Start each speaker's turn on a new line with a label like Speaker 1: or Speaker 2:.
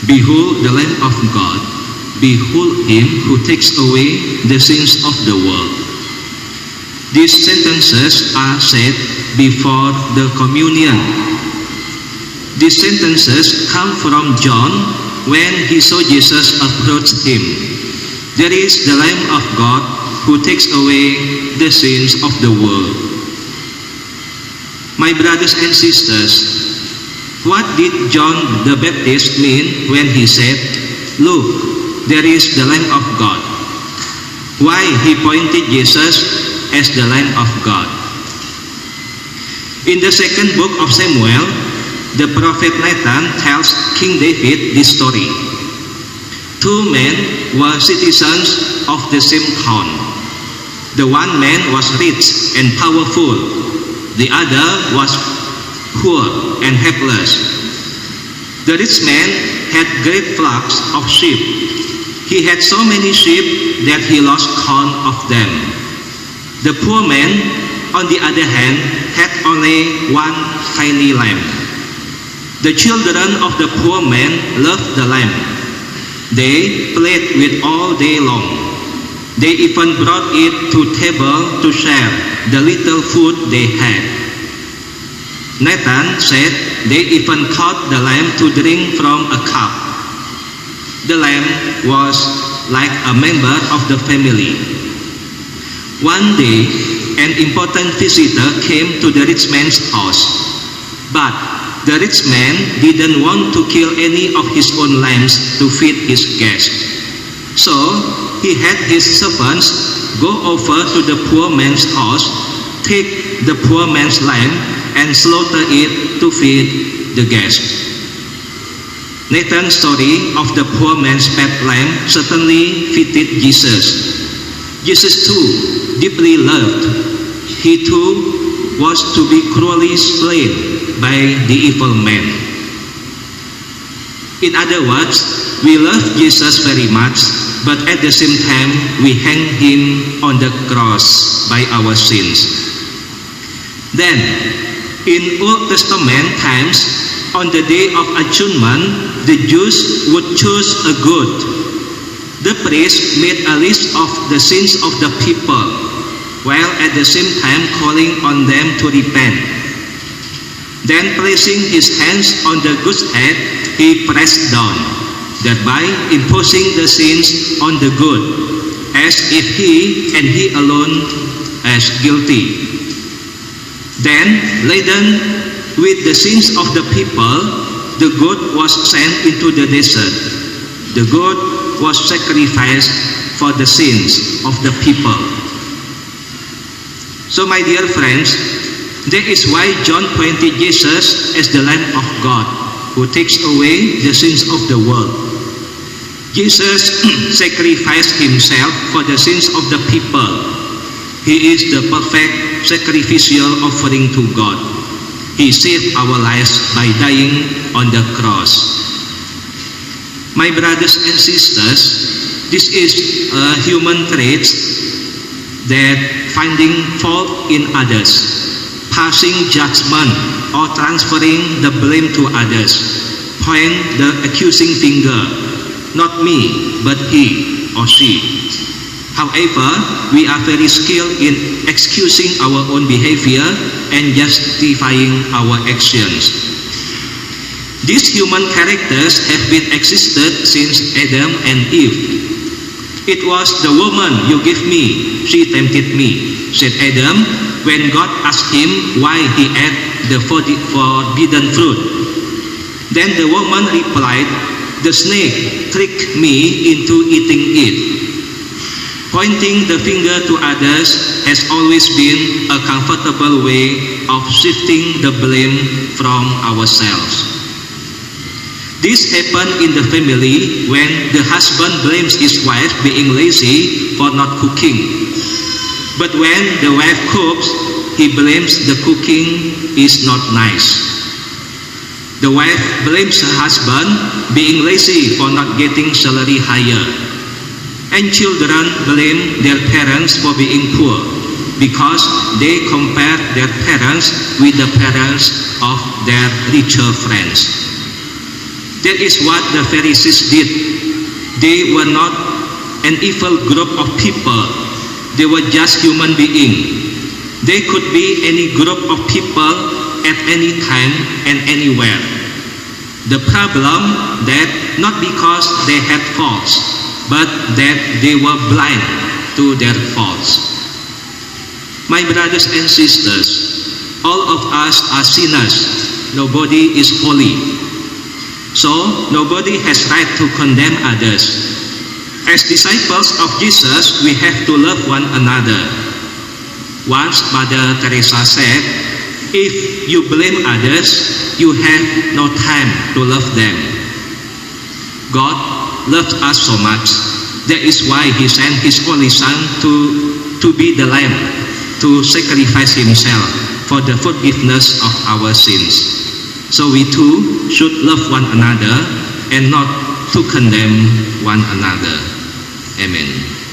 Speaker 1: Behold the Lamb of God, behold him who takes away the sins of the world. These sentences are said before the communion. These sentences come from John when he saw Jesus approach him. There is the Lamb of God who takes away the sins of the world. My brothers and sisters, what did John the Baptist mean when he said, "Look, there is the Lamb of God"? Why he pointed Jesus as the Lamb of God? In the second book of Samuel, the prophet Nathan tells King David this story. Two men were citizens of the same town. The one man was rich and powerful. The other was poor and helpless. The rich man had great flocks of sheep. He had so many sheep that he lost count of them. The poor man, on the other hand, had only one tiny lamb. The children of the poor man loved the lamb. They played with all day long. They even brought it to table to share the little food they had. Nathan said they even taught the lamb to drink from a cup. The lamb was like a member of the family. One day, an important visitor came to the rich man's house, but the rich man didn't want to kill any of his own lambs to feed his guests. So he had his servants go over to the poor man's house, take the poor man's lamb, and slaughter it to feed the guests. Nathan's story of the poor man's pet lamb certainly fitted Jesus. Jesus too deeply loved. He too was to be cruelly slain by the evil man. In other words, we love Jesus very much, but at the same time we hang him on the cross by our sins. Then, in Old Testament times, on the Day of Atonement, the Jews would choose a goat. The priest made a list of the sins of the people, while at the same time calling on them to repent. Then placing his hands on the goat's head, he pressed down, thereby imposing the sins on the goat, as if he and he alone as guilty. Then, laden with the sins of the people, the goat was sent into the desert. The goat was sacrificed for the sins of the people. So my dear friends, that is why John pointed Jesus as the Lamb of God who takes away the sins of the world. Jesus sacrificed himself for the sins of the people. He is the perfect sacrificial offering to God. He saved our lives by dying on the cross. My brothers and sisters, this is a human trait that finding fault in others, passing judgment or transferring the blame to others, point the accusing finger, not me, but he or she. However, we are very skilled in excusing our own behavior and justifying our actions. These human characters have been existed since Adam and Eve. It was the woman you gave me, she tempted me, said Adam when God asked him why he ate the forbidden fruit. Then the woman replied, the snake tricked me into eating it. Pointing the finger to others has always been a comfortable way of shifting the blame from ourselves. This happened in the family when the husband blames his wife being lazy for not cooking. But when the wife cooks, he blames the cooking is not nice. The wife blames her husband being lazy for not getting salary higher. And children blame their parents for being poor because they compare their parents with the parents of their richer friends. That is what the Pharisees did. They were not an evil group of people. They were just human beings. They could be any group of people at any time and anywhere. The problem that not because they had faults, but that they were blind to their faults. My brothers and sisters, all of us are sinners. Nobody is holy. So nobody has right to condemn others. As disciples of Jesus, we have to love one another. Once Mother Teresa said, if you blame others, you have no time to love them. God loved us so much. That is why He sent His only Son to be the Lamb, to sacrifice Himself for the forgiveness of our sins. So we too should love one another and not to condemn one another. Amen.